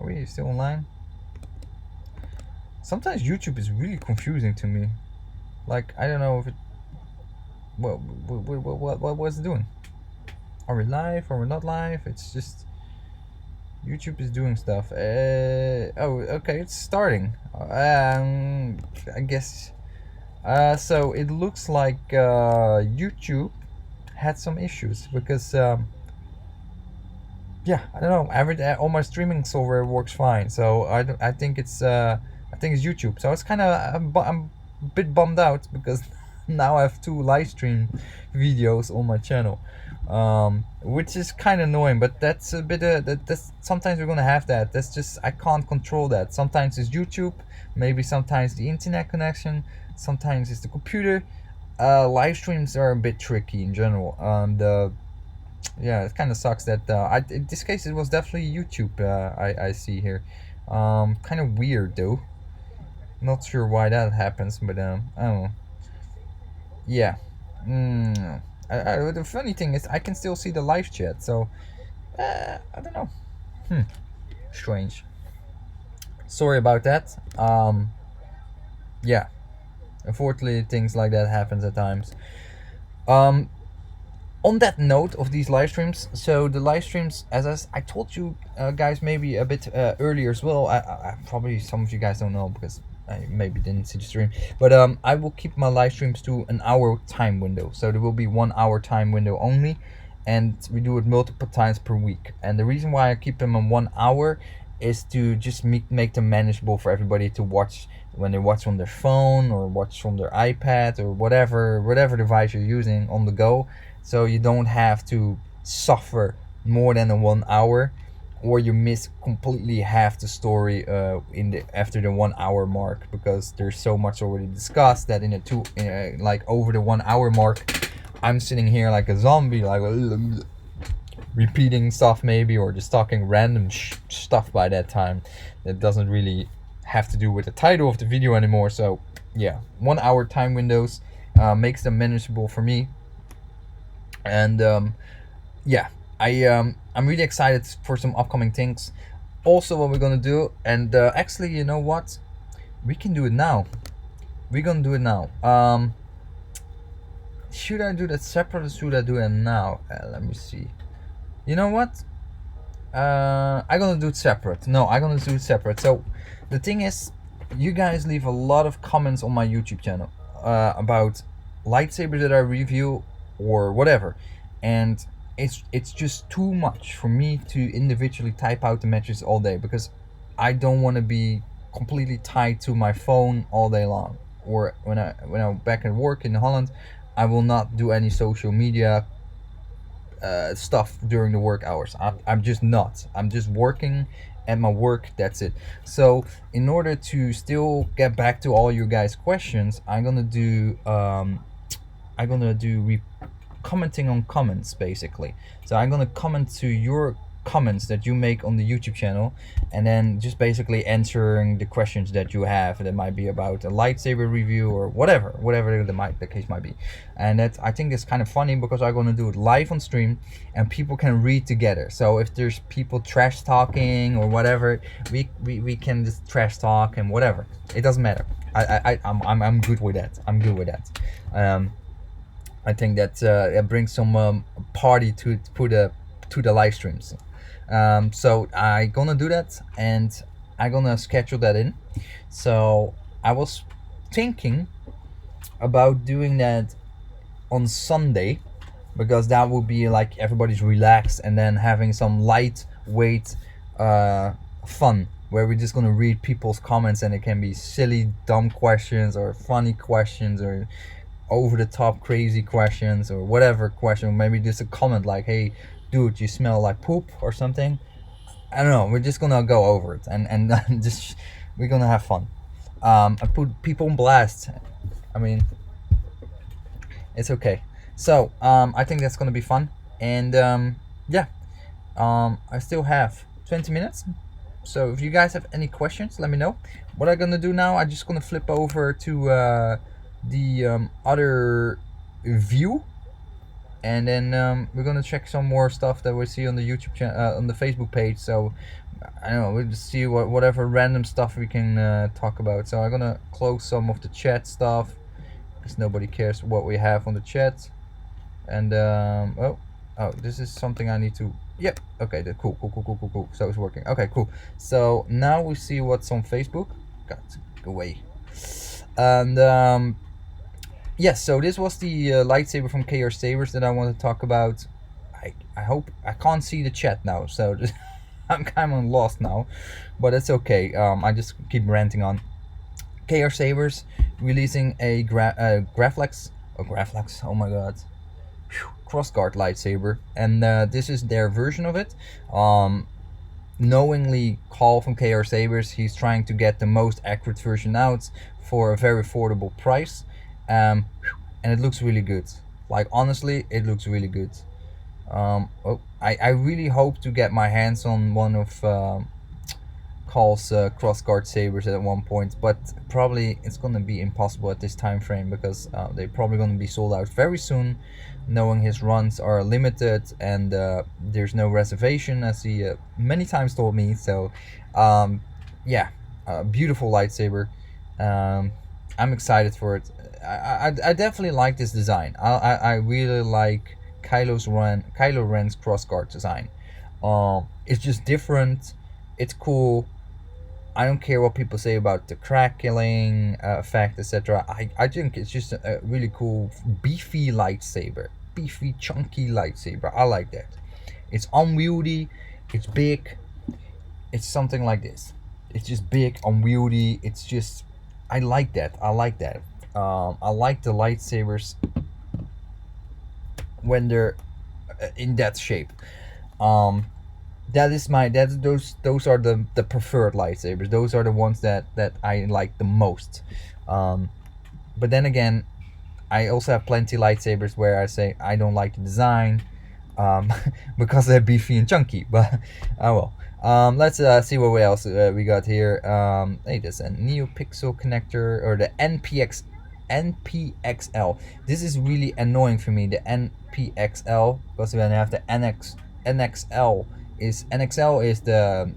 Are we still online? Sometimes YouTube is really confusing to me. Like, I don't know if it. What was it doing? Are we live? Are we not live? It's just YouTube is doing stuff. Oh, okay, it's starting. I guess. So it looks like YouTube had some issues because yeah, I don't know. All my streaming software works fine, so I think it's YouTube. So it's kind of I'm a bit bummed out because now I have two live stream videos on my channel, which is kind of annoying. But that's a bit that's sometimes we're gonna have that. That's just I can't control that. Sometimes it's YouTube, maybe sometimes the internet connection, sometimes it's the computer. Live streams are a bit tricky in general, and yeah, it kind of sucks that in this case it was definitely YouTube. I see here, kind of weird though. Not sure why that happens, but I don't know. Yeah. The funny thing is I can still see the live chat, so I don't know. Strange. Sorry about that. Yeah. Unfortunately, things like that happens at times. Um, on that note of these live streams, so the live streams, as I told you guys maybe a bit earlier as well. I probably some of you guys don't know because I maybe didn't see the stream, but I will keep my live streams to an hour time window. So there will be 1 hour time window only, and we do it multiple times per week. And the reason why I keep them on 1 hour is to just make them manageable for everybody to watch when they watch on their phone or watch from their iPad or whatever device you're using on the go, so you don't have to suffer more than a 1 hour, or you miss completely half the story after the 1 hour mark, because there's so much already discussed that like over the 1 hour mark, I'm sitting here like a zombie, like repeating stuff maybe, or just talking random stuff by that time that doesn't really have to do with the title of the video anymore. So yeah, 1 hour time windows makes them manageable for me. And yeah, I'm really excited for some upcoming things. Also, what we're gonna do, and actually, you know what, we can do it now. We're gonna do it now. Should I do that separate or should I do it now? Let me see. You know what, I'm gonna do it separate. No, I'm gonna do it separate. So the thing is, you guys leave a lot of comments on my YouTube channel about lightsabers that I review or whatever, and it's just too much for me to individually type out the matches all day, because I don't want to be completely tied to my phone all day long. Or when I'm back at work in Holland, I will not do any social media stuff during the work hours. I'm just not. I'm just working at my work. That's it. So in order to still get back to all you guys' questions, I'm gonna do commenting on comments basically. So I'm gonna comment to your comments that you make on the YouTube channel, and then just basically answering the questions that you have that might be about a lightsaber review or whatever the case might be. And that, I think, is kind of funny because I'm gonna do it live on stream and people can read together. So if there's people trash talking or whatever, we can just trash talk and whatever. It doesn't matter. I'm good with that. I'm good with that. I think that it brings some party to the live streams. So I'm gonna do that, and I'm gonna schedule that in. So I was thinking about doing that on Sunday, because that would be like everybody's relaxed, and then having some lightweight fun where we're just gonna read people's comments, and it can be silly dumb questions or funny questions or over the top crazy questions or whatever question. Maybe just a comment like, hey dude, you smell like poop or something. I don't know, we're just gonna go over it, and just we're gonna have fun. I put people on blast. I mean, it's okay. So I think that's gonna be fun. And yeah, I still have 20 minutes, so if you guys have any questions, let me know. What I'm gonna do now, I'm just gonna flip over to the other view, and then we're gonna check some more stuff that we see on the YouTube channel, on the Facebook page. So I don't know. We'll just see whatever random stuff we can talk about. So I'm gonna close some of the chat stuff because nobody cares what we have on the chat. And oh, this is something I need to. Yep. Okay. Cool. So it's working. Okay. Cool. So now we see what's on Facebook. God, go away. And yes. So this was the lightsaber from KR Sabers that I want to talk about. I hope I can't see the chat now, so I'm kind of lost now, but it's okay. I just keep ranting on. KR Sabers releasing a Graflex. Oh my god. Crossguard lightsaber, and this is their version of it. Knowingly call from KR Sabers, he's trying to get the most accurate version out for a very affordable price, and it looks really good. Like honestly, it looks really good. I really hope to get my hands on one of Call's crossguard sabers at one point, but probably it's gonna be impossible at this time frame because they're probably gonna be sold out very soon, knowing his runs are limited and there's no reservation, as he many times told me. So yeah, beautiful lightsaber. I'm excited for it. I definitely like this design. I really like Kylo Ren's crossguard design. It's just different. It's cool. I don't care what people say about the crackling effect, etc. I think it's just a really cool, beefy lightsaber. Beefy, chunky lightsaber. I like that. It's unwieldy. It's big. It's something like this. It's just big, unwieldy. It's just, I like that. I like that. I like the lightsabers when they're in that shape. That is those are the preferred lightsabers. Those are the ones that I like the most. But then again, I also have plenty lightsabers where I say I don't like the design, because they're beefy and chunky. But oh well. Let's see what else we got here. Hey, there's a NeoPixel connector, or the NPXL. This is really annoying for me, the NPXL, because when I have the NXL. NXL is the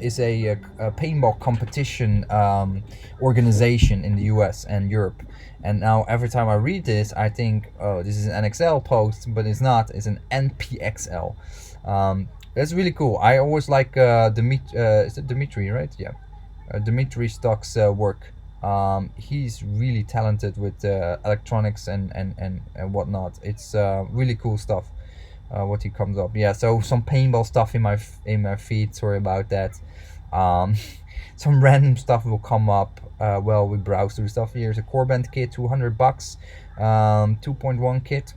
is a paintball competition organization in the US and Europe. And now every time I read this, I think, oh, this is an NXL post, but it's not. It's an NPXL. That's really cool. I always like is it Dimitri, right? Yeah, Dimitri Stock's work. He's really talented with electronics and whatnot. It's really cool stuff. What he comes up. Yeah, so some paintball stuff in my feed. Sorry about that. Some random stuff will come up while we browse through stuff. Here's a core band kit, $200. 2.1 kit.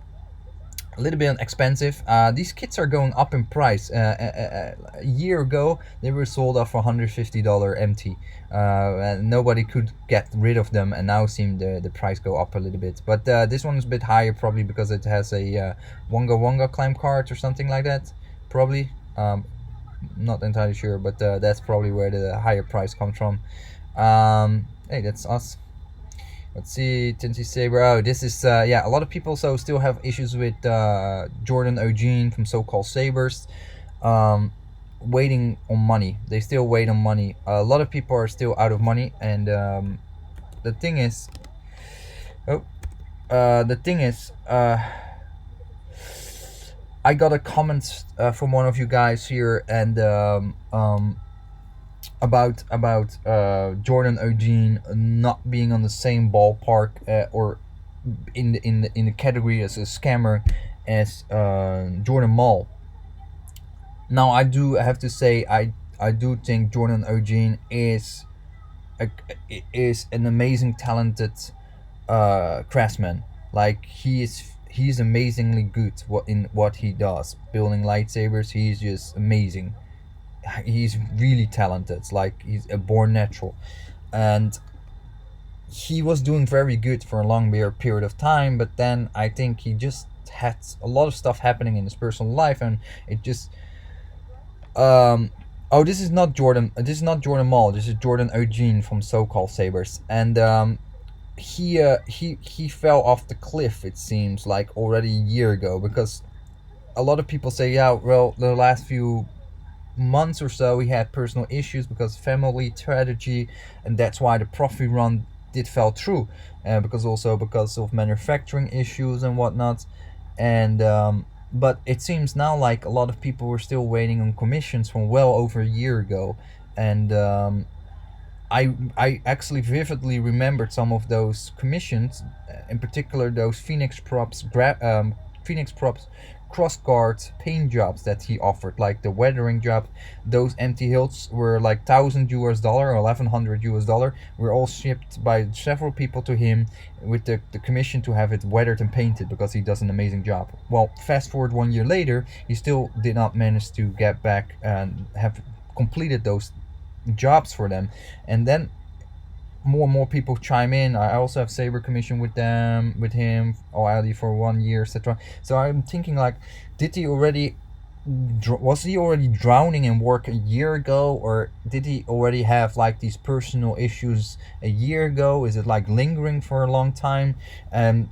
A little bit expensive. These kits are going up in price. A year ago, they were sold off for $150 empty. And nobody could get rid of them, and now seem the price go up a little bit. But this one is a bit higher, probably because it has a Wonga Wonga climb card or something like that. Probably. Not entirely sure, but that's probably where the higher price comes from. Hey, that's us. Let's see, Tinty Saber. Oh, this is yeah. A lot of people still have issues with Jordan Eugene from So-Called Sabers, waiting on money. They still wait on money. A lot of people are still out of money, and the thing is, I got a comment from one of you guys here, and about Jordan Eugene not being on the same ballpark or in the category as a scammer as Jordan Mall. Now I do have to say I do think Jordan Eugene is an amazing talented craftsman. Like he's amazingly good in what he does, building lightsabers. He's just amazing. He's really talented. It's like he's a born natural, and he was doing very good for a long period of time. But then I think he just had a lot of stuff happening in his personal life, and it just oh, this is not Jordan. This is not Jordan Mall. This is Jordan Eugene from So-Called Sabers, and he fell off the cliff. It seems like already a year ago, because a lot of people say, yeah, well, the last few months or so he had personal issues because family tragedy, and that's why the profit run did fell through, because also because of manufacturing issues and whatnot. And but it seems now like a lot of people were still waiting on commissions from well over a year ago. And I actually vividly remembered some of those commissions, in particular those Phoenix props cross guard paint jobs that he offered, like the weathering job. Those empty hilts were like $1,000 or $1,100, were all shipped by several people to him with the commission to have it weathered and painted because he does an amazing job. Well, fast forward 1 year later, he still did not manage to get back and have completed those jobs for them. And then more and more people chime in. I also have saber commission with them, with him already for 1 year, etc. So I'm thinking like, did he already was he already drowning in work a year ago, or did he already have like these personal issues a year ago? Is it like lingering for a long time? um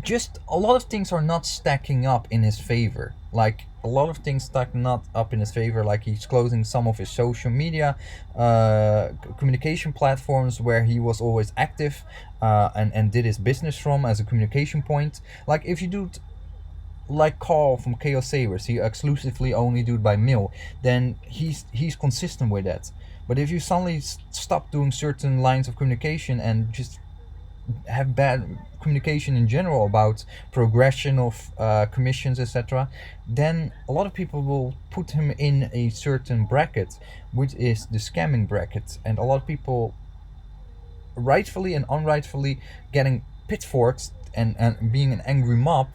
just a lot of things are not stacking up in his favor. Like a lot of things stack not up in his favor. Like he's closing some of his social media communication platforms where he was always active, and did his business from as a communication point. Like if you do like Carl from Chaos Sabers, he exclusively only do it by mail, then he's consistent with that. But if you suddenly stop doing certain lines of communication and just have bad communication in general about progression of commissions, etc., then a lot of people will put him in a certain bracket, which is the scamming bracket. And a lot of people, rightfully and unrightfully, getting pitchforks and being an angry mob.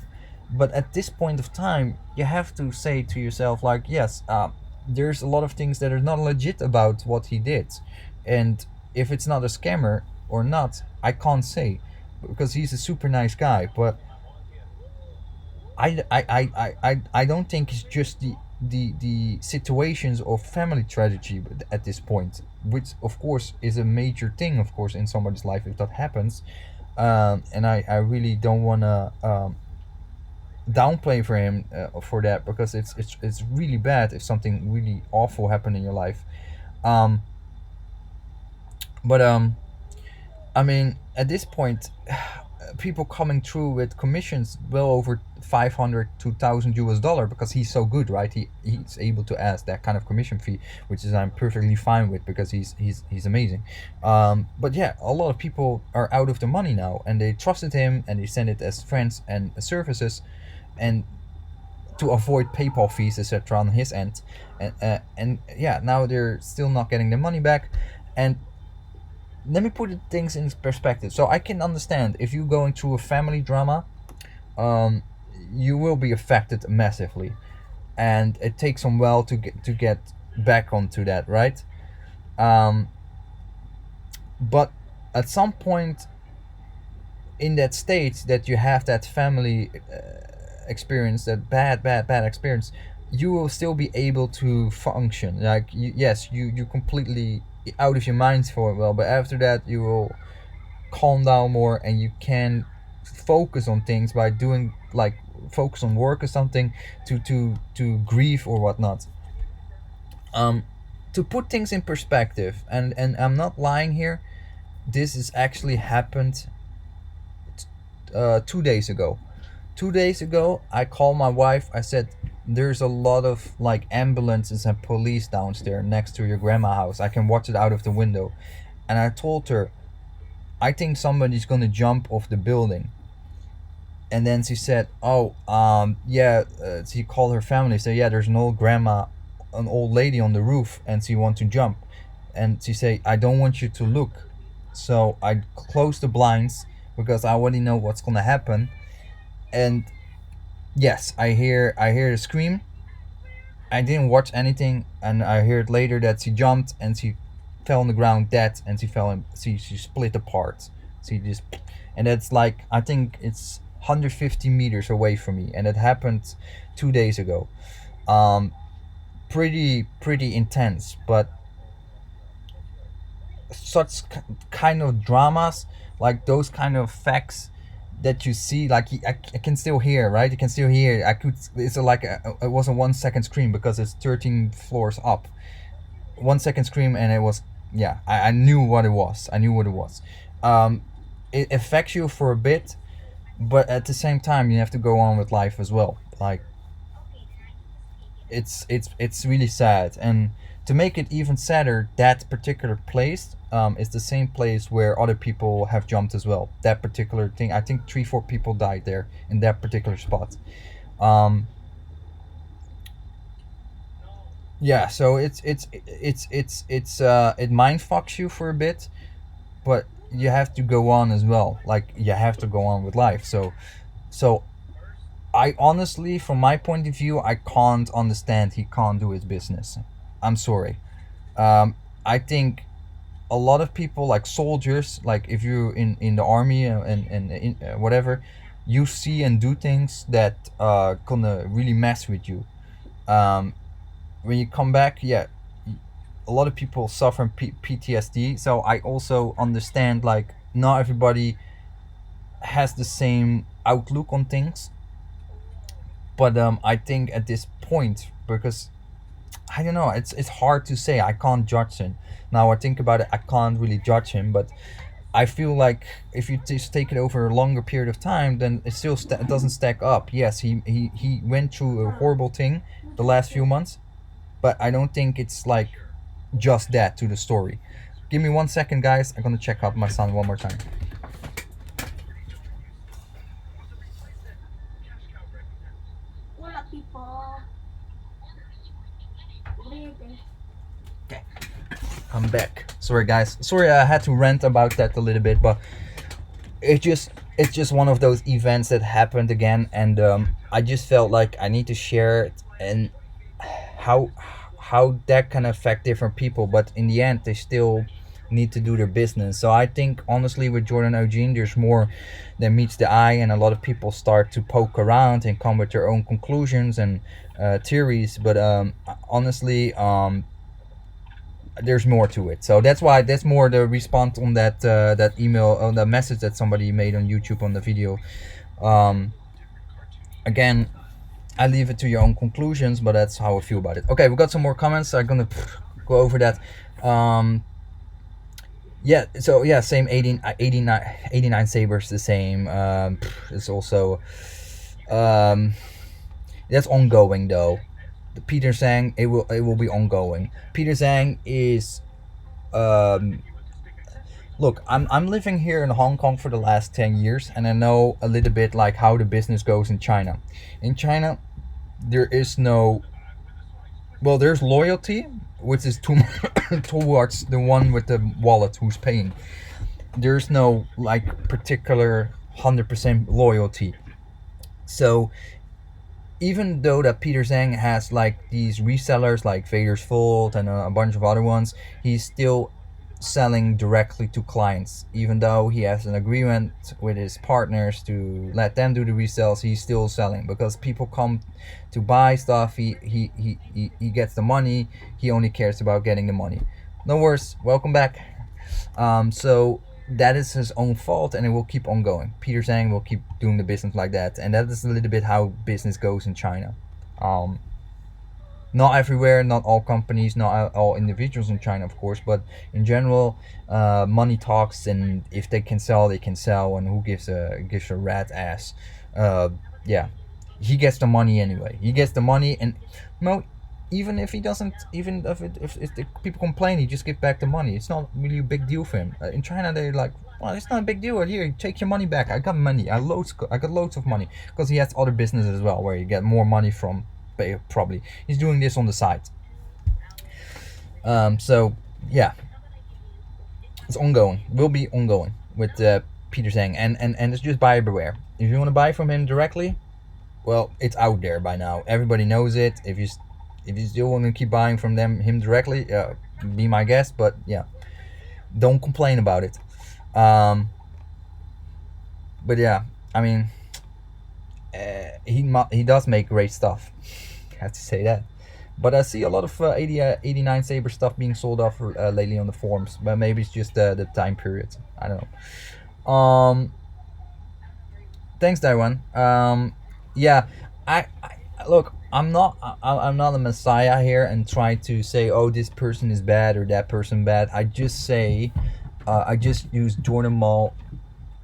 But at this point of time, you have to say to yourself, like, yes, there's a lot of things that are not legit about what he did. And if it's not a scammer or not, I can't say, because he's a super nice guy. But I don't think it's just the situations of family tragedy at this point, which of course is a major thing, of course, in somebody's life if that happens. And I really don't want to downplay for him for that, because it's really bad if something really awful happened in your life. Um, but I mean, at this point, people coming through with commissions well over 500 to 1,000 US dollar, because he's so good, right? He's able to ask that kind of commission fee, which is I'm perfectly fine with, because he's amazing. But yeah, a lot of people are out of the money now, and they trusted him and they send it as friends and services, and to avoid PayPal fees, etc., on his end. And yeah, now they're still not getting their money back. And let me put things in perspective. So I can understand if you're going through a family drama, um, you will be affected massively, and it takes some while to get back onto that, right? Um, but at some point in that state that you have that family experience, that bad experience, you will still be able to function. Like yes, you completely out of your mind for a while, but after that you will calm down more, and you can focus on things by doing, like, focus on work or something, to grieve or whatnot. um to put things in perspective, and I'm not lying here, this is actually happened 2 days ago. 2 days ago, I called my wife. I said, there's a lot of like ambulances and police downstairs next to your grandma house. I can watch it out of the window. And I told her, I think somebody's gonna jump off the building. And then she said, oh, yeah. She called her family, said, yeah, there's an old grandma, an old lady on the roof, and she wants to jump. And she said, I don't want you to look. So I closed the blinds, because I already know what's gonna happen. And yes, I hear the scream. I didn't watch anything, and I heard later that she jumped and she fell on the ground dead, and she split apart. She just, and that's like, I think it's 150 meters away from me, and it happened 2 days ago. Um, pretty intense, but such kind of dramas, like those kind of facts, that you see, like I can still hear, right? You can still hear. I could. It's like it was a 1 second scream because it's 13 floors up. 1 second scream, and it was, yeah. I knew what it was. I knew what it was. Um, it affects you for a bit, but at the same time, you have to go on with life as well. Like it's really sad. And to make it even sadder, that particular place is the same place where other people have jumped as well. That particular thing, I think 3 4 people died there in that particular spot. um yeah, so it mind fucks you for a bit, but you have to go on as well. Like you have to go on with life. So I honestly, from my point of view, I can't understand he can't do his business. I'm sorry. I think a lot of people, like soldiers, like if you're in the army and in, whatever, you see and do things that gonna really mess with you. Um, when you come back, yeah, a lot of people suffer PTSD. So I also understand, like, not everybody has the same outlook on things. But I think at this point, because I don't know, it's hard to say. I can't judge him. Now I think about it, I can't really judge him, but I feel like if you just take it over a longer period of time, then it still it doesn't stack up. Yes, he went through a horrible thing the last few months, but I don't think it's like just that to the story. Give me 1 second, guys. I'm gonna check up my son one more time. Okay, I'm back. Sorry, guys. Sorry, I had to rant about that a little bit, but it's just one of those events that happened again, and I just felt like I need to share it, and how how that can affect different people, but in the end they still need to do their business. So I think honestly with Jordan Eugene, there's more than meets the eye, and a lot of people start to poke around and come with their own conclusions and theories. But honestly, there's more to it. So that's why that's more the response on that email, on the message that somebody made on YouTube on the video. Um, Again, I leave it to your own conclusions, but that's how I feel about it. Okay, we got some more comments. I'm gonna go over that. Um, yeah, so yeah, same 18, 89, 89 sabers, the same. It's also that's ongoing though. The Peter Zhang, it will be ongoing. Peter Zhang is um look, I'm living here in Hong Kong for the last 10 years, and I know a little bit like how the business goes in China. In China, there is no, well, there's loyalty, which is towards the one with the wallet who's paying. There's no like particular 100% loyalty. So even though that Peter Zhang has like these resellers like Vader's Vault and a bunch of other ones, he's still selling directly to clients. Even though he has an agreement with his partners to let them do the resells, he's still selling because people come to buy stuff. He gets the money. He only cares about getting the money. No worries. Welcome back. So that is his own fault, and it will keep on going. Peter Zhang will keep doing the business like that, and that is a little bit how business goes in China. Um, Not everywhere, not all companies, not all individuals in China, of course, but in general, money talks, and if they can sell, they can sell, and who gives a rat ass? Uh, yeah, he gets the money anyway. He gets the money, and no, even if he doesn't, even if the people complain, he just gives back the money. It's not really a big deal for him. In China, they're like, well, it's not a big deal. Here, take your money back. I got money. I got loads of money because he has other businesses as well where you get more money from. Probably he's doing this on the side. So yeah, it's ongoing. Will be ongoing with Peter Zhang, and it's just buyer beware. If you want to buy from him directly, well, it's out there by now. Everybody knows it. If you still want to keep buying from him directly, be my guest. But yeah, don't complain about it. But yeah, I mean, he does make great stuff. I have to say that. But I see a lot of 89 Saber stuff being sold off lately on the forums. But maybe it's just the time period. I don't know. Thanks, Taiwan. Yeah, look. I'm not a messiah here and try to say, oh, this person is bad or that person bad. I just say, I just use Jordan Mall.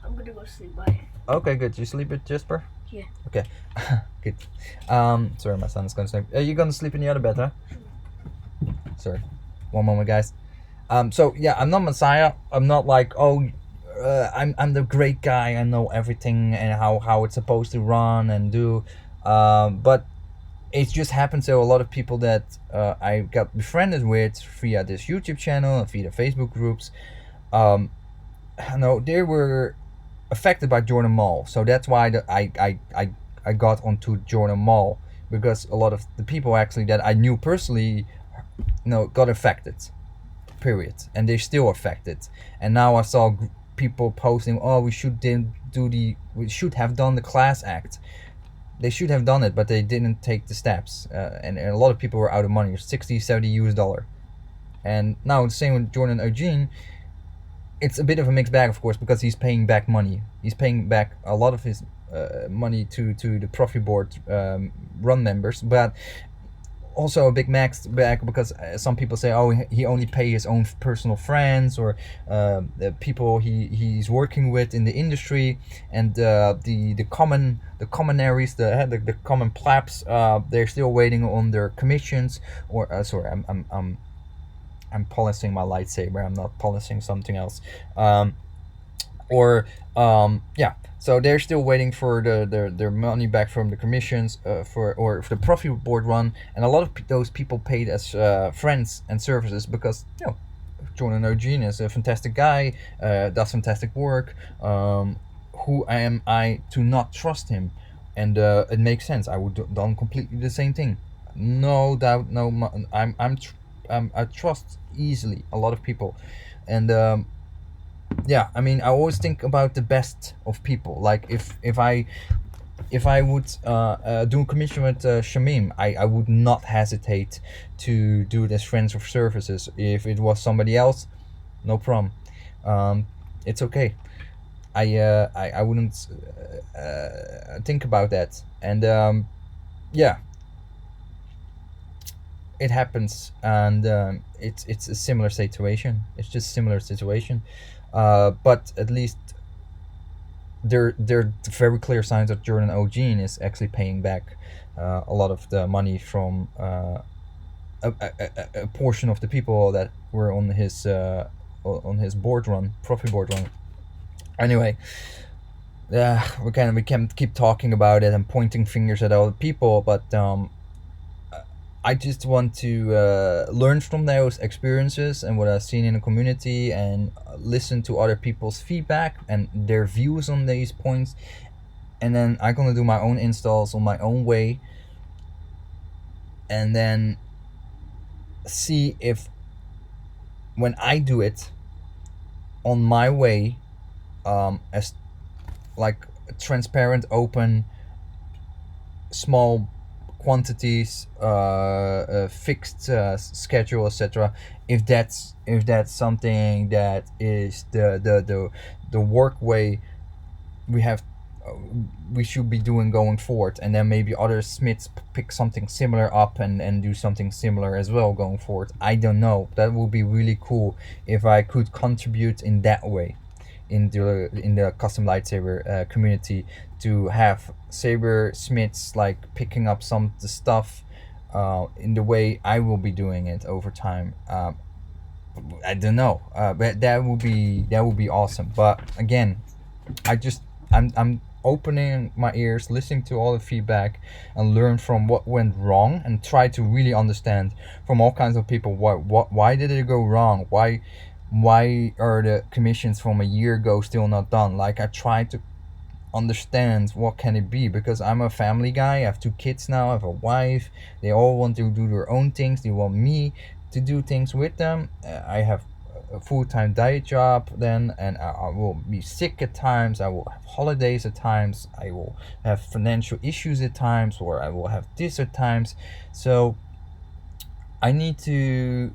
I'm gonna go sleep. Bye. Okay, good. You sleep with Jasper? Yeah. Okay, good. Sorry, my son's gonna sleep. Are you gonna sleep in the other bed, huh? Sorry. One moment, guys. So yeah, I'm not Messiah. I'm not like, oh, I'm the great guy. I know everything and how it's supposed to run and do. But it just happened to a lot of people that I got befriended with via this YouTube channel and via Facebook groups. Um, no, they were affected by Jordan Mall, so that's why I got onto Jordan Mall, because a lot of the people actually that I knew personally, got affected, period, and they're still affected. And now I saw people posting, oh, we should have done the class act. They should have done it, but they didn't take the steps, and a lot of people were out of money, 60, 70 US dollar. And now the same with Jordan Eugene. It's a bit of a mixed bag, of course, because he's paying back money. He's paying back a lot of his money to the Profit Board run members, but also a big max back because some people say, oh, he only pay his own personal friends or the people he's working with in the industry, and the commonaries, the common plebs, they're still waiting on their commissions. Or sorry, I'm polishing my lightsaber. I'm not polishing something else. Or yeah, so they're still waiting for their money back from the commissions, for the Profit Board run, and a lot of those people paid as friends and services because Jordan Eugene is a fantastic guy, does fantastic work. Who am I to not trust him? And it makes sense. I would done completely the same thing. No doubt. No, I trust easily a lot of people, and yeah, I mean, I always think about the best of people. Like if I would do a commission with Shamim, I would not hesitate to do it as friends of services. If it was somebody else, no problem. It's okay. I wouldn't think about that. And yeah, it happens, and it's a similar situation. It's just similar situation, but at least there are very clear signs that Jordan Eugene is actually paying back a lot of the money from a portion of the people that were on his board run, Profit Board run. Anyway, we can keep talking about it and pointing fingers at other people, but I just want to learn from those experiences and what I've seen in the community, and listen to other people's feedback and their views on these points. And then I'm gonna do my own installs on my own way, and then see if when I do it on my way, as like transparent, open, small quantities, fixed schedule, etc. If that's something that is the work way we have, we should be doing going forward, and then maybe other smiths pick something similar up and do something similar as well going forward. I don't know. That would be really cool if I could contribute in that way in the custom lightsaber community, to have saber smiths like picking up some of the stuff in the way I will be doing it over time. I don't know, but that would be awesome. But again, I'm opening my ears, listening to all the feedback, and learn from what went wrong, and try to really understand from all kinds of people why did it go wrong, why are the commissions from a year ago still not done. Like, I try to understand what can it be, because I'm a family guy. I have 2 kids now, I have a wife. They all want to do their own things. They want me to do things with them. I have a full-time diet job then, and I will be sick at times. I will have holidays at times. I will have financial issues at times, or I will have this at times. So I need to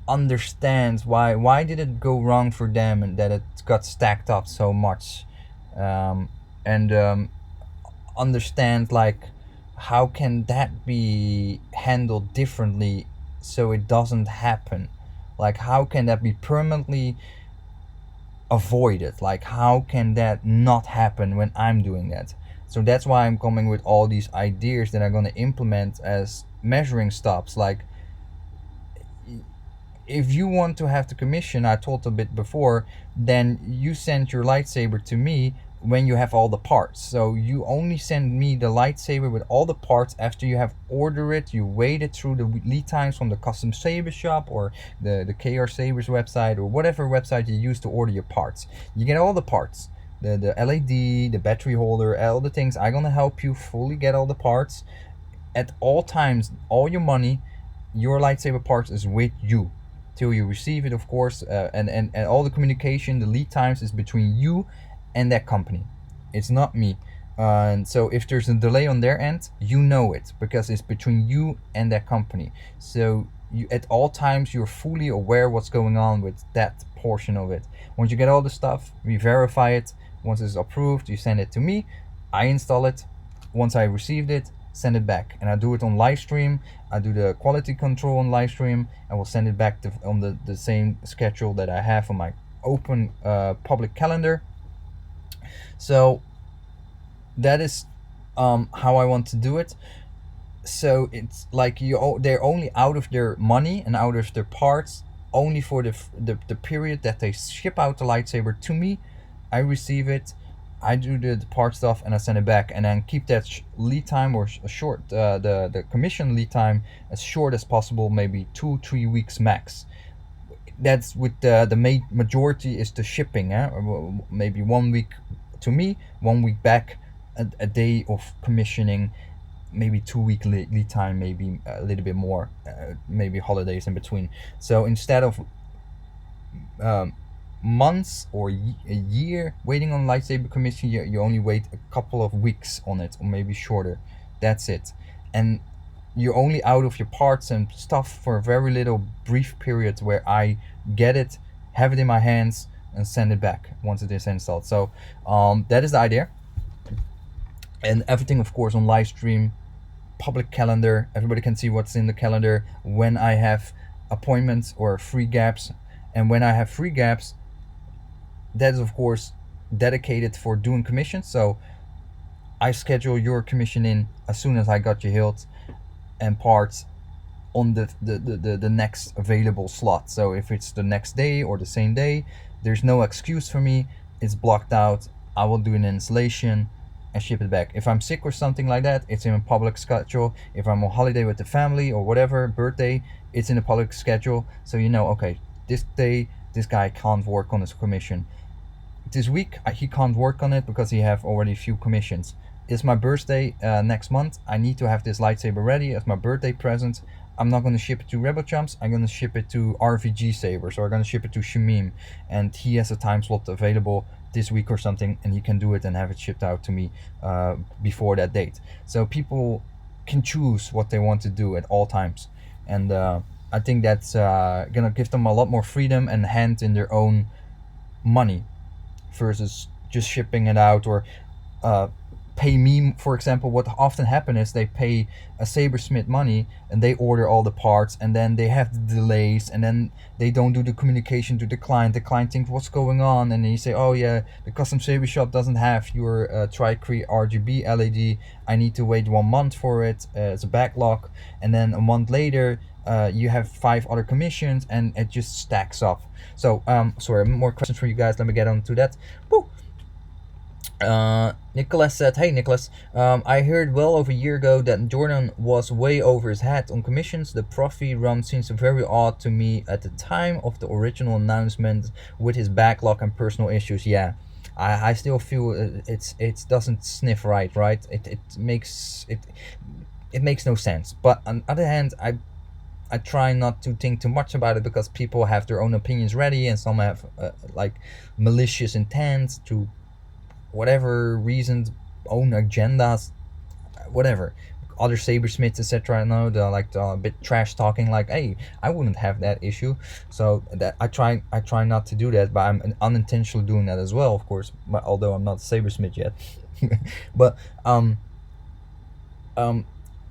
understand why did it go wrong for them, and that it got stacked up so much. and understand like how can that be handled differently so it doesn't happen. Like how can that be permanently avoided? Like how can that not happen when I'm doing that? So that's why I'm coming with all these ideas that I'm going to implement as measuring stops. Like if you want to have the commission I told a bit before, then you send your lightsaber to me when you have all the parts. So you only send me the lightsaber with all the parts after you have ordered it. You waited through the lead times from the custom saber shop or the KR Sabers website or whatever website you use to order your parts. You get all the parts, the LED, the battery holder, all the things. I'm gonna help you fully get all the parts at all times. All your money, your lightsaber parts is with you till you receive it, of course, and all the communication, the lead times is between you and that company. It's not me. And so if there's a delay on their end, you know it because it's between you and that company. So you, at all times, you're fully aware what's going on with that portion of it. Once you get all the stuff, we verify it. Once it's approved, you send it to me. I install it. Once I received it, send it back, and I do it on live stream. I do the quality control on live stream, and will send it back on the same schedule that I have on my open public calendar. So that is how I want to do it. So it's like they're only out of their money and out of their parts only for the period that they ship out the lightsaber to me. I receive it, I do the part stuff, and I send it back, and then keep that lead time or short the commission lead time as short as possible, maybe 2-3 weeks max. That's with the majority is the shipping, maybe 1 week to me, 1 week back, a day of commissioning, maybe 2 week lead time, maybe a little bit more, maybe holidays in between. So instead of months or a year waiting on lightsaber commission, you only wait a couple of weeks on it, or maybe shorter. That's it. And you're only out of your parts and stuff for a very little brief period where I get it, have it in my hands, and send it back once it is installed. So that is the idea. And everything, of course, on live stream, public calendar. Everybody can see what's in the calendar when I have appointments or free gaps. And when I have free gaps, that is, of course, dedicated for doing commissions. So I schedule your commission in as soon as I got your hilt and parts on the next available slot. So if it's the next day or the same day, there's no excuse for me. It's blocked out. I will do an installation and ship it back. If I'm sick or something like that, it's in a public schedule. If I'm on holiday with the family or whatever, birthday, it's in a public schedule. So you know, okay, this day this guy can't work on his commission. This week he can't work on it because he have already a few commissions. It's my birthday next month. I need to have this lightsaber ready as my birthday present. I'm not going to ship it to Rebel Chumps. I'm going to ship it to RVG Sabers, or I'm going to ship it to Shamim, and he has a time slot available this week or something, and he can do it and have it shipped out to me before that date. So people can choose what they want to do at all times, and I think that's gonna give them a lot more freedom and hand in their own money versus just shipping it out, or pay me, for example. What often happens is they pay a sabersmith money and they order all the parts, and then they have the delays, and then they don't do the communication to the client. The client thinks what's going on, and then you say, oh yeah, the custom saber shop doesn't have your Tricree RGB LED. I need to wait 1 month for it. It's a backlog, and then a month later you have 5 other commissions, and it just stacks up. So sorry, more questions for you guys. Let me get on to that. Woo! Nicholas said, hey Nicholas, I heard well over a year ago that Jordan was way over his head on commissions. The Profi run seems very odd to me at the time of the original announcement with his backlog and personal issues. Yeah, I still feel it doesn't sniff right. It makes no sense. But on the other hand, I try not to think too much about it because people have their own opinions ready, and some have like malicious intent to whatever reasons, own agendas, whatever. other sabersmiths, etc. know the like a bit trash talking, like, hey, I wouldn't have that issue. So that I try not to do that, but I'm unintentionally doing that as well, of course, but although I'm not a sabersmith yet. But um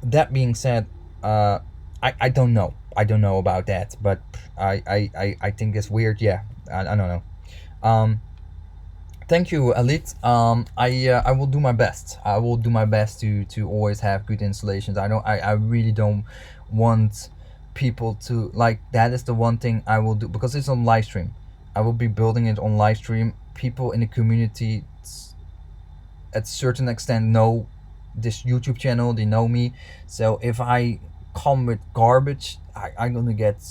that being said, uh I don't know, about that, but I think it's weird. Yeah, I don't know. Thank you, Elite. I will do my best. I will do my best to always have good installations. I really don't want people to like. That is the one thing I will do, because it's on live stream. I will be building it on live stream. People in the community, at certain extent, know this YouTube channel. They know me. So if I come with garbage, I'm gonna get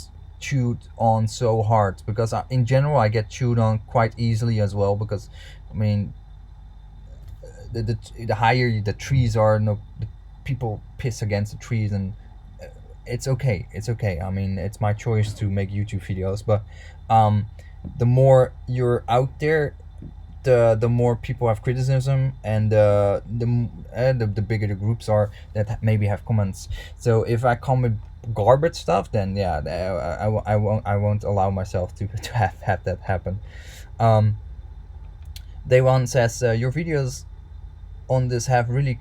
chewed on so hard, because in general I get chewed on quite easily as well, because I mean, the higher the trees are, no, the people piss against the trees, and it's okay. It's okay. I mean, it's my choice to make YouTube videos, but the more you're out there, the more people have criticism, and the bigger the groups are that maybe have comments. So if I come with garbage stuff, then yeah, I won't allow myself to have that happen. um Day one says, your videos on this have really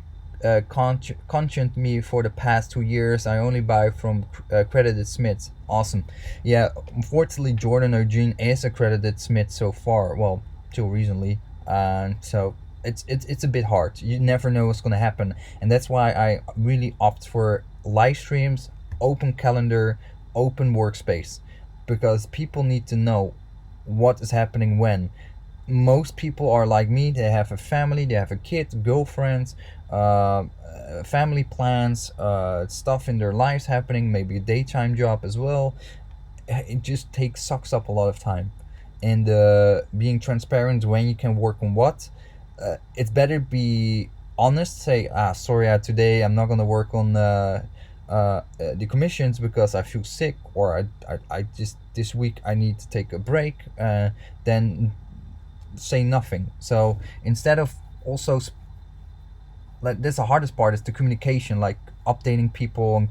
conscient me for the past 2 years. I only buy from accredited smiths. Awesome. Yeah, unfortunately, Jordan Eugene is accredited smith so far. Well, till recently, and so it's a bit hard. You never know what's gonna happen, and that's why I really opt for live streams, open calendar, open workspace, because people need to know what is happening when. Most people are like me. They have a family, they have a kid, girlfriends, family plans, stuff in their lives happening, maybe a daytime job as well. It just sucks up a lot of time, and being transparent when you can work on what. It's better be honest, say, sorry, today I'm not going to work on the commissions because I feel sick, or I just this week I need to take a break, then say nothing. So instead of also like, this, the hardest part is the communication, like updating people and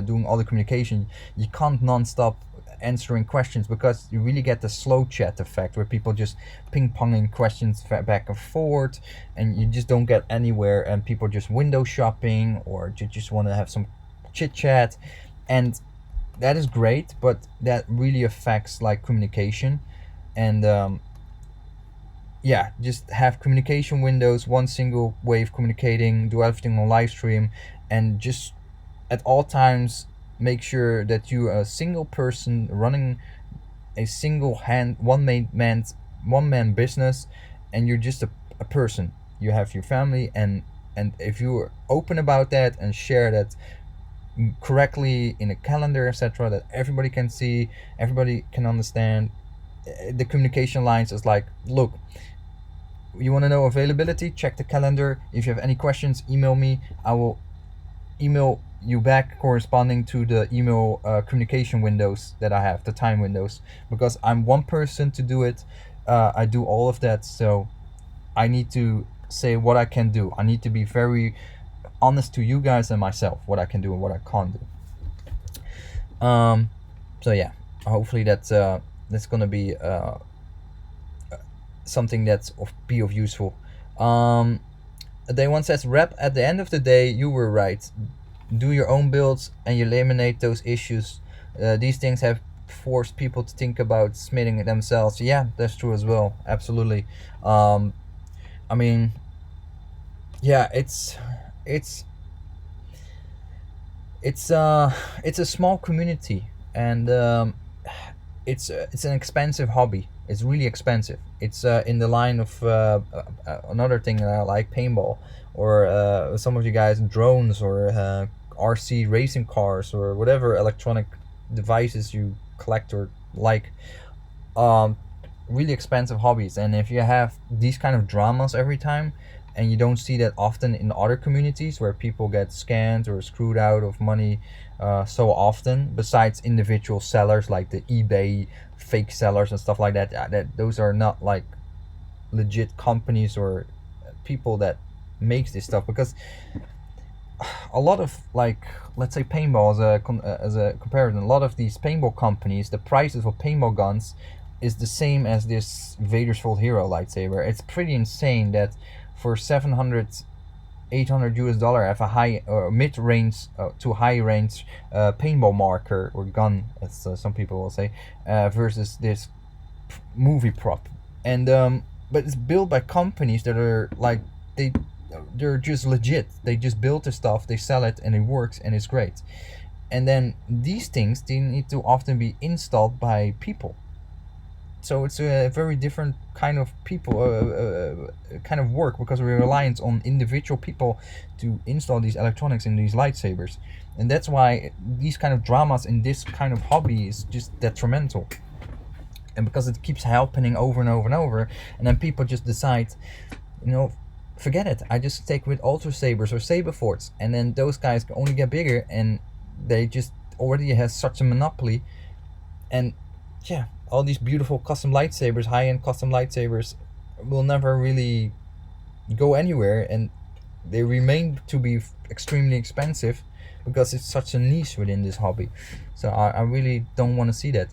doing all the communication. You can't non-stop answering questions, because you really get the slow chat effect, where people just ping-ponging questions back and forth, and you just don't get anywhere, and people just window shopping, or just want to have some chit chat. And that is great, but that really affects like communication. And yeah, just have communication windows, one single way of communicating, do everything on live stream, and just at all times make sure that you are a single person running a single hand one man business, and you're just a person. You have your family, and if you're open about that and share that correctly in a calendar, etc., that everybody can see, everybody can understand. The communication lines is like, look, you want to know availability, check the calendar. If you have any questions, email me. I will email you back corresponding to the email communication windows that I have, the time windows, because I'm one person to do it. I do all of that, so I need to say what I can do. I need to be very honest to you guys and myself, what I can do and what I can't do. So yeah, hopefully that's gonna be something that's be of useful. Day one says, rep, at the end of the day, you were right. Do your own builds and you eliminate those issues. These things have forced people to think about smithing themselves. Yeah, that's true as well. Absolutely. I mean, yeah, it's a small community, and it's an expensive hobby. It's really expensive. It's in the line of another thing that I like, paintball, or some of you guys, drones, or RC racing cars, or whatever electronic devices you collect or like. Um, Really expensive hobbies, and if you have these kind of dramas every time, and you don't see that often in other communities where people get scammed or screwed out of money so often, besides individual sellers like the eBay fake sellers and stuff like that, that those are not like legit companies or people that makes this stuff. Because a lot of, like, let's say paintball as a comparison, a lot of these paintball companies, the prices for paintball guns is the same as this Vader's Full Hero lightsaber. It's pretty insane that for 700 800 US dollar have a high or mid range to high range paintball marker or gun, as some people will say, versus this movie prop. And but it's built by companies that are like, they're just legit. They just build the stuff, they sell it, and it works, and it's great. And then these things, they need to often be installed by people. So it's a very different kind of people, kind of work, because we're reliant on individual people to install these electronics in these lightsabers. And that's why these kind of dramas in this kind of hobby is just detrimental. And because it keeps happening over and over and over, and then people just decide, you know, forget it, I just stick with ultra sabers or saber forts, and then those guys can only get bigger, and they just already has such a monopoly. And yeah, all these beautiful custom lightsabers, high-end custom lightsabers, will never really go anywhere, and they remain to be extremely expensive because it's such a niche within this hobby. So I really don't want to see that.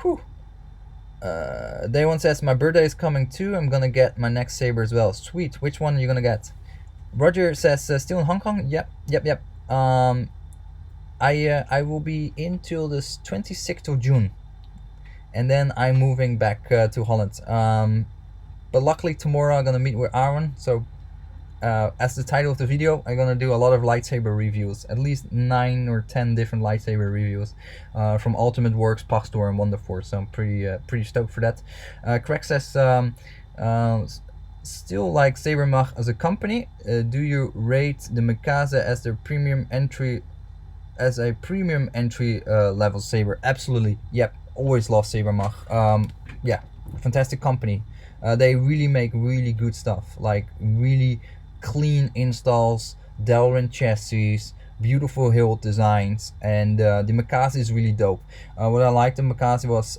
Whew. Day one says, my birthday is coming too, I'm gonna get my next saber as well. Sweet. Which one are you gonna get? Roger says, still in Hong Kong? Yep. I will be in till this 26th of June, and then I'm moving back to Holland. But luckily tomorrow I'm gonna meet with Aaron. So as the title of the video, I'm gonna do a lot of lightsaber reviews, at least 9 or 10 different lightsaber reviews, from Ultimate Works, Pastor, and Wonderforce. So I'm pretty stoked for that. Craig says, still like Sabermach as a company. Do you rate the Mikasa as their premium entry? As a premium entry level saber? Absolutely. Yep. Always love Sabermach. Yeah, fantastic company. They really make really good stuff, like really clean installs, Delrin chassis, beautiful hilt designs, and the Mikasa is really dope. What I liked in Mikasa was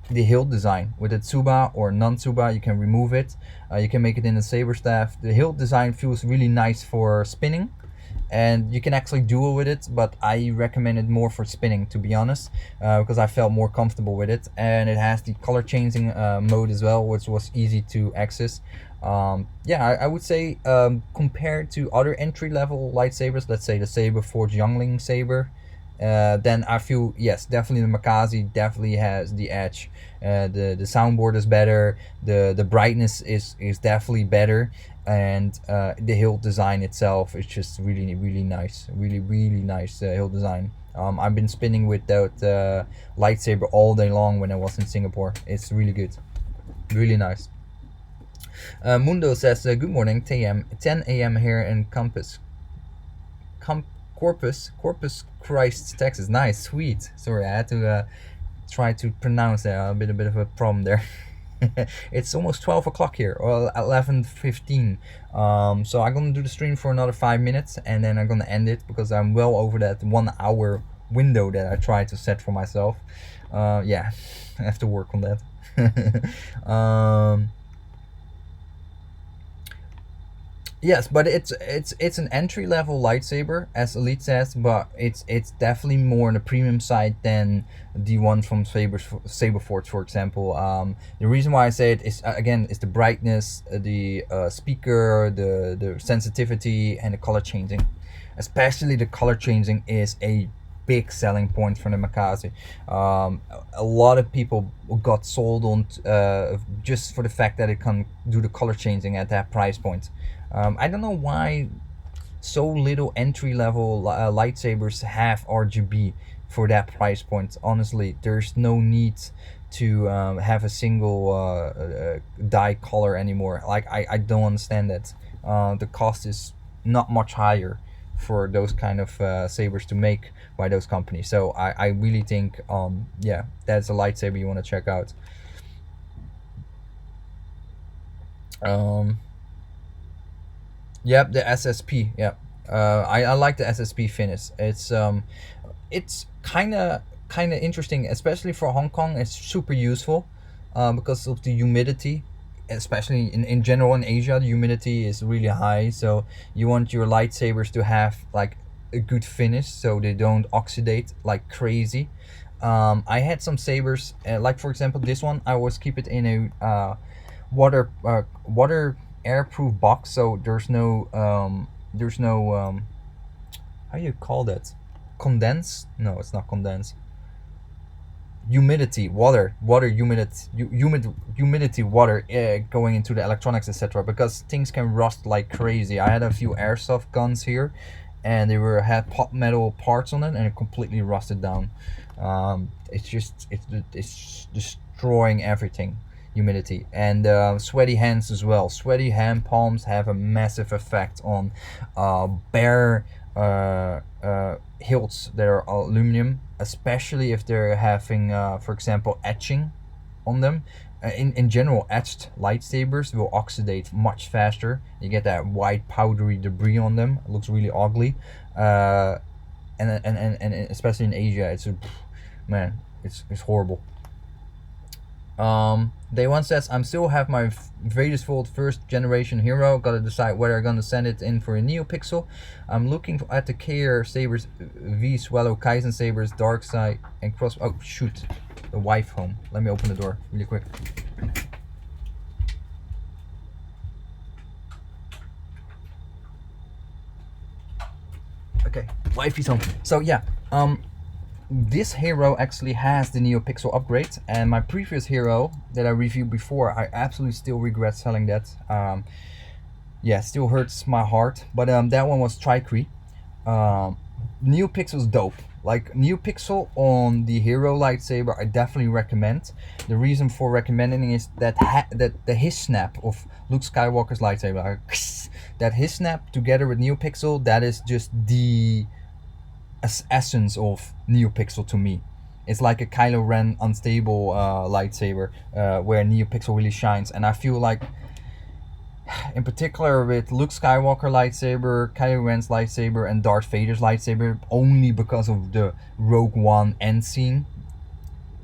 the hilt design. With a tsuba or non-tsuba, you can remove it. You can make it in a saber staff. The hilt design feels really nice for spinning, and you can actually duel with it, but I recommend it more for spinning, to be honest, because I felt more comfortable with it. And it has the color changing mode as well, which was easy to access. Yeah, I would say, compared to other entry level lightsabers, let's say the Saber Forge Youngling saber, then I feel, yes, definitely the Makazi definitely has the edge. The soundboard is better, the brightness is definitely better, and the hilt design itself is just really nice, really nice hilt design. I've been spinning with that lightsaber all day long when I was in Singapore. It's really good, really nice. Mundo says, good morning, 10 a.m. here in Corpus Christ, Texas. Nice, sweet. Sorry, I had to try to pronounce that. A bit of a problem there. It's almost 12 o'clock here, or 11:15. So I'm gonna do the stream for another 5 minutes, and then I'm gonna end it because I'm well over that 1 hour window that I tried to set for myself. Yeah, I have to work on that. Yes, but it's an entry level lightsaber, as Elite says, but it's definitely more on the premium side than the one from Saberforge, for example. The reason why I say it is, again, is the brightness, the speaker, the sensitivity, and the color changing. Especially the color changing is a big selling point for the Makazi. A lot of people got sold on just for the fact that it can do the color changing at that price point. I don't know why so little entry-level lightsabers have RGB for that price point. Honestly, there's no need to have a single dye color anymore. Like, I don't understand that. The cost is not much higher for those kind of sabers to make by those companies. So I really think, yeah, that's a lightsaber you want to check out. Yep, the SSP. Yep, I like the SSP finish. It's kind of interesting, especially for Hong Kong. It's super useful because of the humidity. especially in general in Asia, the humidity is really high, so you want your lightsabers to have like a good finish so they don't oxidate like crazy. I had some sabers, like for example this one. I always keep it in a water airproof box, so there's no how do you call that? Condense? No, it's not condense. Humidity, water humidity water going into the electronics, etc. Because things can rust like crazy. I had a few airsoft guns here, and they had pot metal parts on it, and it completely rusted down. It's destroying everything. Humidity and sweaty hands as well. Sweaty hand palms have a massive effect on bare hilts that are aluminum, especially if they're having, for example, etching on them. In general, etched lightsabers will oxidate much faster. You get that white powdery debris on them. It looks really ugly, and especially in Asia, man, it's horrible. Day one says, I'm still have my Vader's Vault first generation hero. Gotta decide whether I'm gonna send it in for a NeoPixel. I'm looking at the KR Sabers, V Swallow, Kaizen Sabers, Dark Side, and Cross. Oh shoot, the wife home. Let me open the door really quick. Okay, wifey's home. So yeah, this hero actually has the NeoPixel upgrade, and my previous hero that I reviewed before, I absolutely still regret selling that. Yeah, still hurts my heart, but that one was Tricree. NeoPixel's dope. Like NeoPixel on the hero lightsaber, I definitely recommend. The reason for recommending is that that the hiss snap of Luke Skywalker's lightsaber, like, that hiss snap together with NeoPixel, that is just the essence of NeoPixel to me. It's like a Kylo Ren unstable lightsaber, where NeoPixel really shines. And I feel like, in particular with Luke Skywalker lightsaber, Kylo Ren's lightsaber, and Darth Vader's lightsaber, only because of the Rogue One end scene,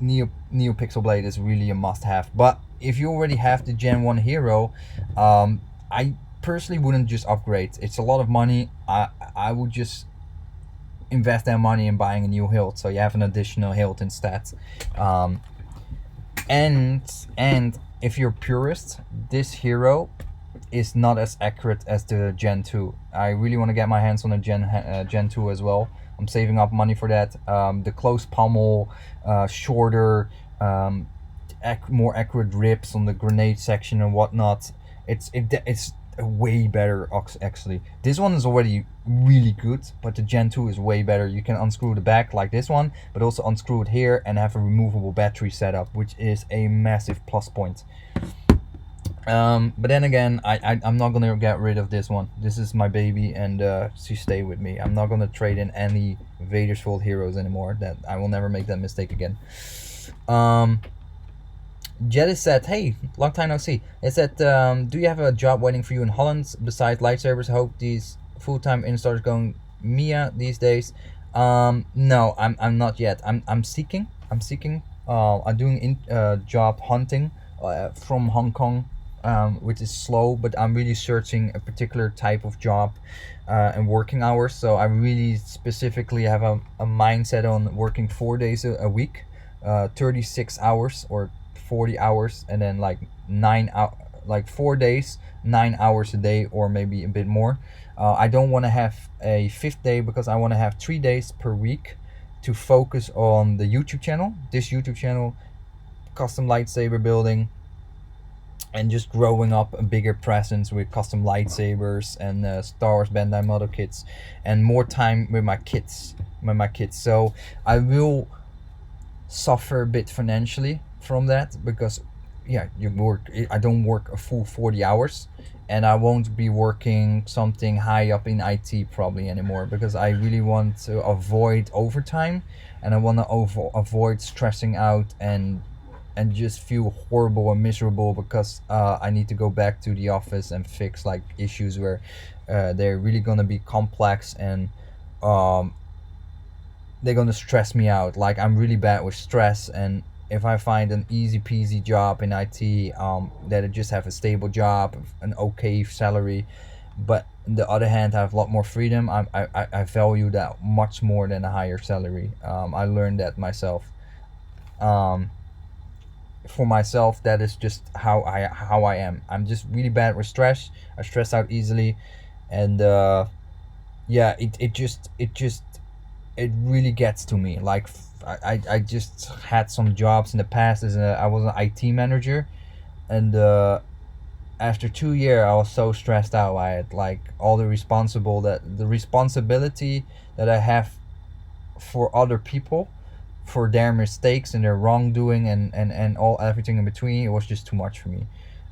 NeoPixel blade is really a must-have. But if you already have the Gen 1 hero, I personally wouldn't just upgrade. It's a lot of money. I would just invest that money in buying a new hilt, so you have an additional hilt instead. And if you're purist, this hero is not as accurate as the Gen 2. I really want to get my hands on a Gen 2 as well. I'm saving up money for that. The close pommel, shorter, more accurate rips on the grenade section and whatnot. It's way better actually. This one is already really good, but the Gen 2 is way better. You can unscrew the back like this one, but also unscrew it here and have a removable battery setup, which is a massive plus point. But then again, I'm not gonna get rid of this one. This is my baby, and she stay with me. I'm not gonna trade in any Vader's Vault heroes anymore. That I will never make that mistake again. Jettis said, hey, long time no see. It said, do you have a job waiting for you in Holland besides lightsabers? I hope these full-time installers going Mia these days. No, I'm not yet. I'm seeking. I'm doing job hunting from Hong Kong, which is slow, but I'm really searching a particular type of job and working hours. So I really specifically have a mindset on working 4 days a week, 36 hours or 40 hours, and then like 4 days, 9 hours a day, or maybe a bit more. I don't want to have a fifth day because I want to have 3 days per week to focus on the YouTube channel, this YouTube channel, custom lightsaber building, and just growing up a bigger presence with custom lightsabers and Star Wars Bandai model kits, and more time with my kids. So I will suffer a bit financially from that, because I don't work a full 40 hours, and I won't be working something high up in IT probably anymore, because I really want to avoid overtime, and I want to avoid stressing out and just feel horrible and miserable because I need to go back to the office and fix like issues where they're really gonna be complex, and they're gonna stress me out. Like, I'm really bad with stress, and if I find an easy peasy job in IT, that I just have a stable job, an okay salary, but on the other hand, I have a lot more freedom. I value that much more than a higher salary. I learned that myself. Um, for myself, that is just how I am. I'm just really bad with stress. I stress out easily, and yeah, it really gets to me. Like I just had some jobs in the past as I was an IT manager, and after 2 years I was so stressed out. I had like all the responsibility that I have for other people, for their mistakes and their wrongdoing, and all everything in between. It was just too much for me.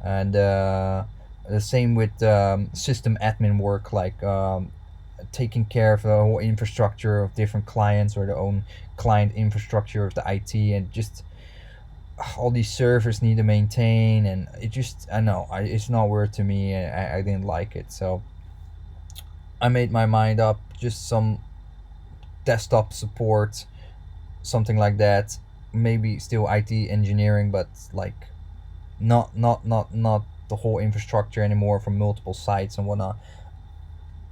And the same with system admin work, like taking care of the whole infrastructure of different clients, or the own client infrastructure of the IT, and just all these servers need to maintain, and it just, I know, it's not worth to me, and I didn't like it. So I made my mind up, just some desktop support, something like that. Maybe still IT engineering, but like not the whole infrastructure anymore from multiple sites and whatnot.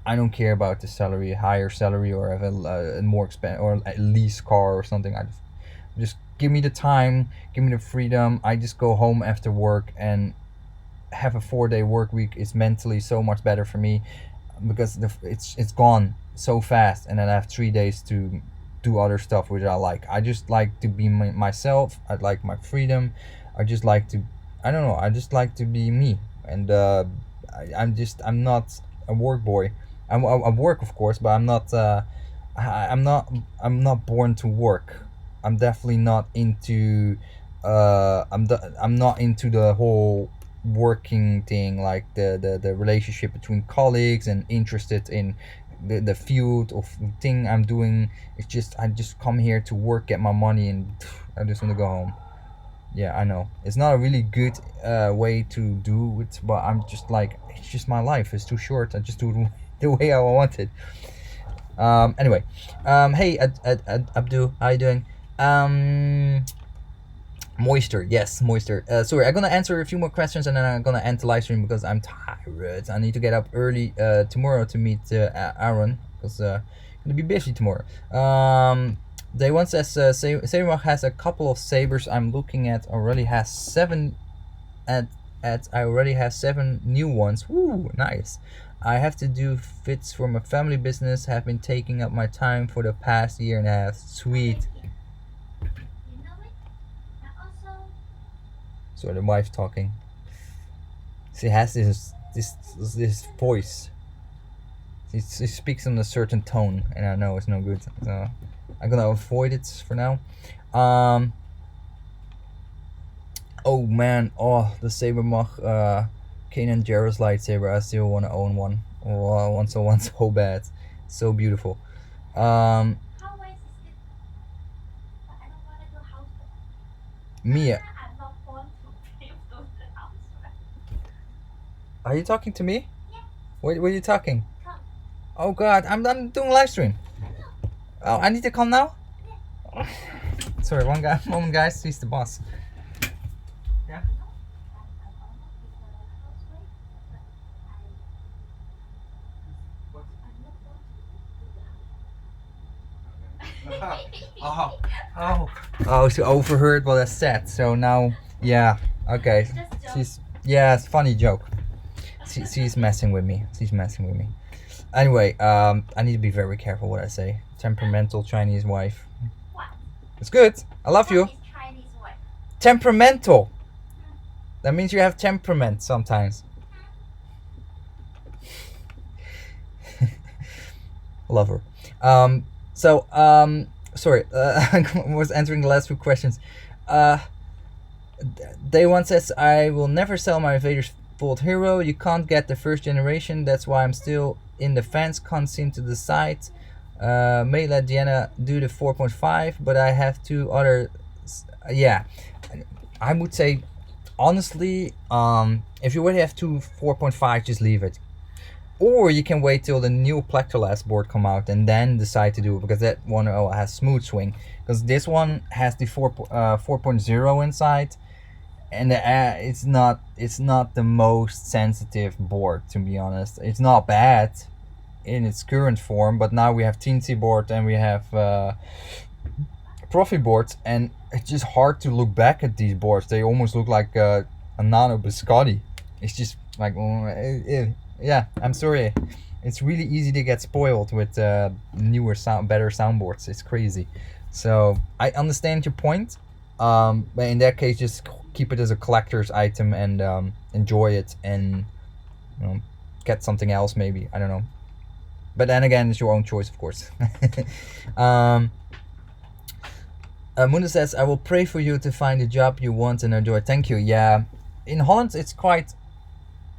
I don't care about the salary, higher salary, or have a more expensive or a lease car or something. I just give me the time, give me the freedom. I just go home after work and have a 4 day work week. It's mentally so much better for me, because it's gone so fast, and then I have 3 days to do other stuff which I like. I just like to be myself. I like my freedom. I just like to, I don't know. I just like to be me, and I'm not a work boy. I work, of course, but I'm not. I'm not. I'm not born to work. I'm definitely not into. I'm not into the whole working thing, like the relationship between colleagues, and interested in the field of thing I'm doing. It's just, I just come here to work, get my money, and I just want to go home. Yeah, I know it's not a really good way to do it, but I'm just like, it's just my life. It's too short. I just do it the way I want it. Anyway, hey, Abdu, how you doing? Moisture, yes, moisture. Sorry, I'm gonna answer a few more questions, and then I'm gonna end the live stream because I'm tired. I need to get up early tomorrow to meet Aaron, because gonna be busy tomorrow. Day one says Saber has a couple of sabers I'm looking at. Already has seven. I already have 7 new ones. Woo, nice. I have to do fits for my family business. Have been taking up my time for the past year and a half. Sweet. So the wife talking. She has this voice. She speaks in a certain tone, and I know it's no good. So I'm gonna avoid it for now. Oh man, oh, the Sabermach, Kanan Jarrus lightsaber. I still want to own one. Oh, I want one so bad. So beautiful. Mia, are you talking to me? What are you talking? Oh god, I'm doing live stream. Oh, I need to come now? Sorry, one moment guys, he's the boss. Yeah. Oh, she overheard what I said, so now, yeah, okay. It's a funny joke. She's messing with me. Anyway, I need to be very careful what I say. Temperamental Chinese wife. It's good. I love you. Temperamental. That means you have temperament sometimes. Love her. Sorry. I was answering the last few questions. Day one says, I will never sell my Vader's Vault Hero. You can't get the first generation. That's why I'm still in the fence. Can't seem to decide. May let Deanna do the 4.5, but I have 2 other. Yeah, I would say, honestly, if you already have 2 4.5, just leave it. Or you can wait till the new Plexiglass board come out and then decide to do it, because that one has smooth swing. Because this one has the 4.0 inside, and it's not the most sensitive board, to be honest. It's not bad in its current form, but now we have teensy board and we have profi boards, and it's just hard to look back at these boards. They almost look like a nano biscotti. It's just like yeah, I'm sorry. It's really easy to get spoiled with newer better soundboards. It's crazy. So I understand your point, but in that case, just keep it as a collector's item and enjoy it, and get something else maybe. I don't know. But then again, it's your own choice, of course. Munda says, I will pray for you to find a job you want and enjoy. Thank you. Yeah, in Holland, it's quite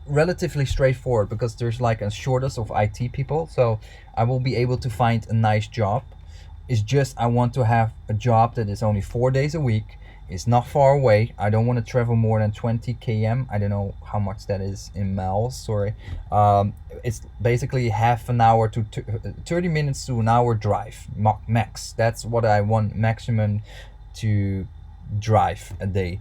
relatively straightforward because there's like a shortage of IT people. So I will be able to find a nice job. It's just I want to have a job that is only 4 days a week. It's not far away. I don't want to travel more than 20 km. I don't know how much that is in miles. Sorry. It's basically half an hour to 30 minutes to an hour drive max. That's what I want maximum to drive a day.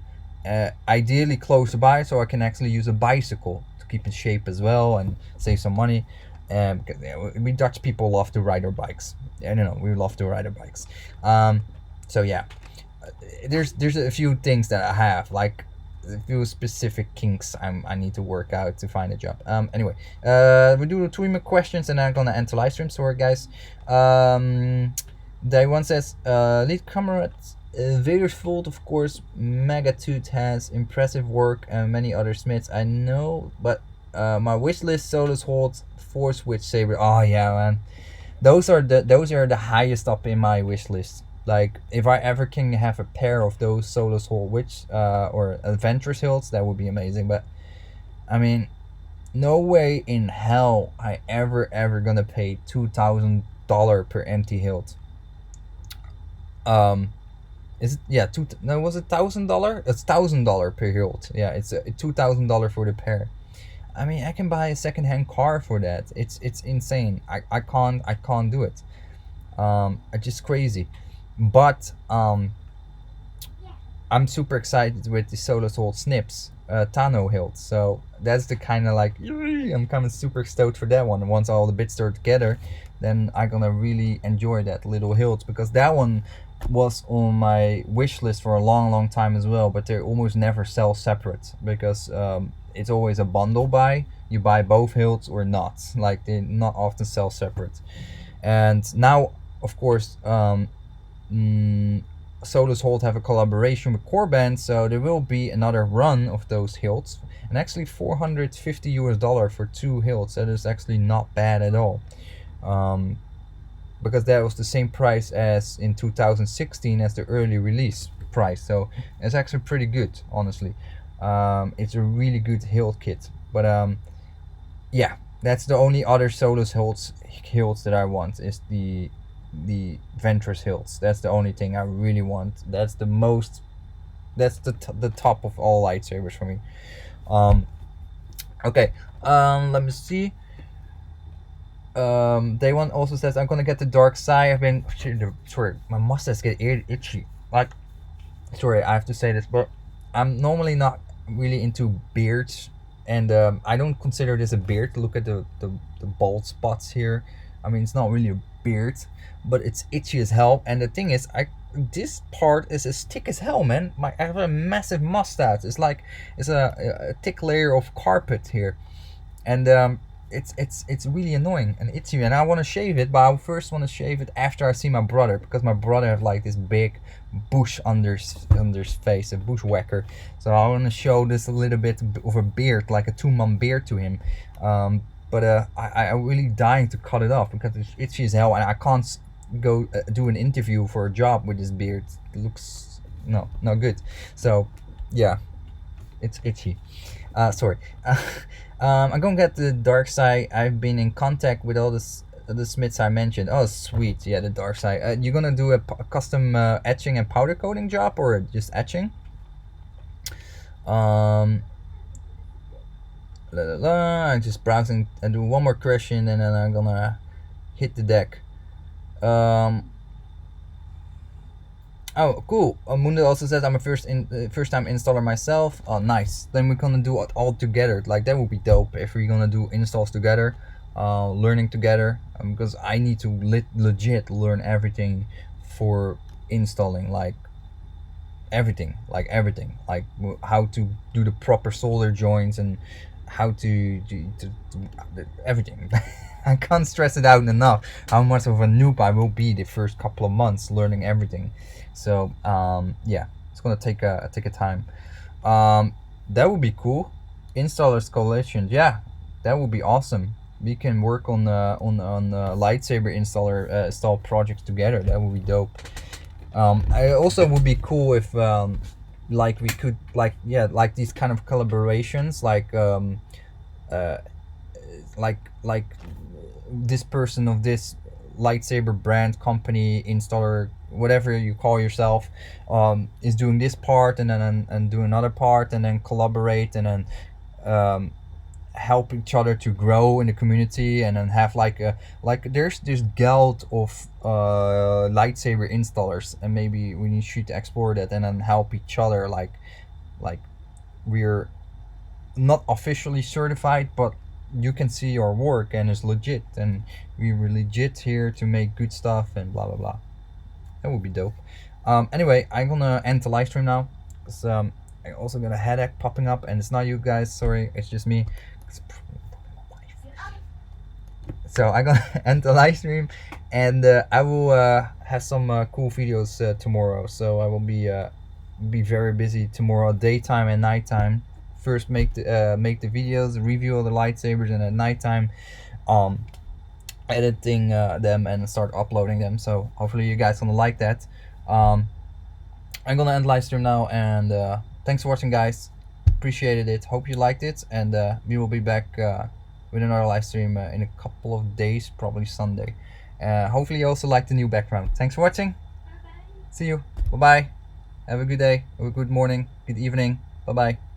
Ideally close by, so I can actually use a bicycle to keep in shape as well and save some money. We Dutch people love to ride our bikes. I don't know, we love to ride our bikes. So yeah, there's a few things that I have, like a few specific kinks I need to work out to find a job. Anyway, we do 2 more questions and I'm gonna end the live stream. Sorry guys. Day one says, lead comrade Vader's Fault, of course. Megatooth has impressive work and many other smiths I know, but my wish list Solus holds 4 switch saber. Oh yeah, man, those are the highest up in my wish list. Like if I ever can have a pair of those Solus Hold witch or adventurous hilts, that would be amazing. But I mean, no way in hell I ever gonna pay $2,000 per empty hilt. Is it, yeah, was it $1,000? It's $1,000 per hilt. Yeah, it's $2,000 for the pair. I mean, I can buy a secondhand car for that. It's insane. I can't do it. It's just crazy. But I'm super excited with the Solus Hold Snips Tano hilt. So that's the kind of like, I'm kind of super stoked for that one. Once all the bits are together, then I'm gonna really enjoy that little hilt, because that one was on my wish list for a long time as well, but they almost never sell separate, because it's always a bundle buy. You buy both hilts or not, like they not often sell separate. And now of course Solus Hold have a collaboration with Corban, so there will be another run of those hilts, and actually $450 for 2 hilts. That is actually not bad at all, because that was the same price as in 2016 as the early release price, so it's actually pretty good, honestly. It's a really good hilt kit. But yeah, that's the only other Solus hilts that I want, is the Ventress hilts. That's the only thing I really want. That's the most, that's the top of all lightsabers for me. Okay, let me see. Day one also says, I'm gonna get the dark side. I've been, sorry, my mustache get itchy. Like, sorry, I have to say this, but I'm normally not really into beards, and I don't consider this a beard. Look at the bald spots here. I mean, it's not really a beard, but it's itchy as hell. And the thing is, this part is as thick as hell, man. I have a massive mustache. It's like it's a thick layer of carpet here, and it's really annoying and itchy, and I want to shave it, but I first want to shave it after I see my brother, because my brother has like this big bush under his face, a bushwhacker. So I want to show this a little bit of a beard, like a 2-month beard to him. But I'm really dying to cut it off because it's itchy as hell, and I can't go do an interview for a job with this beard. It looks not good. So yeah, it's itchy. Sorry. I'm gonna get the dark side. I've been in contact with all the smiths I mentioned. Oh, sweet. Yeah, the dark side. You're gonna do a custom etching and powder coating job, or just etching? I'm just browsing and do one more question, and then I'm gonna hit the deck. Um, oh, cool. Mundo also says I'm a first time installer myself. Oh, nice. Then we're gonna do it all together. Like that would be dope if we're gonna do installs together, learning together. Because I need to legit learn everything for installing. Like everything, how to do the proper solder joints and how to everything. I can't stress it out enough how much of a noob I will be the first couple of months learning everything. So yeah, it's gonna take a time. That would be cool. Installers coalition, yeah, that would be awesome. We can work on lightsaber install projects together. That would be dope. I also would be cool if like we could like these kind of collaborations uh, like this person of this lightsaber brand company installer whatever you call yourself is doing this part and then and do another part and then collaborate and then um, help each other to grow in the community and then have like there's this guild of lightsaber installers and maybe we should explore that and then help each other like we're not officially certified but you can see our work and it's legit and we're legit here to make good stuff and blah blah blah. That would be dope. Anyway, I'm gonna end the live stream now because I also got a headache popping up and it's not you guys, sorry, it's just me. So I'm gonna end the live stream and I will have some cool videos tomorrow. So I will be very busy tomorrow, daytime and nighttime. First make the videos, review all the lightsabers, and at nighttime editing them and start uploading them. So hopefully you guys gonna like that. I'm gonna end live stream now and thanks for watching guys, appreciated it, hope you liked it, and we will be back with another live stream in a couple of days, probably Sunday. Hopefully you also like the new background. Thanks for watching. See you. Bye bye. Have a good day, have a good morning, good evening. Bye bye.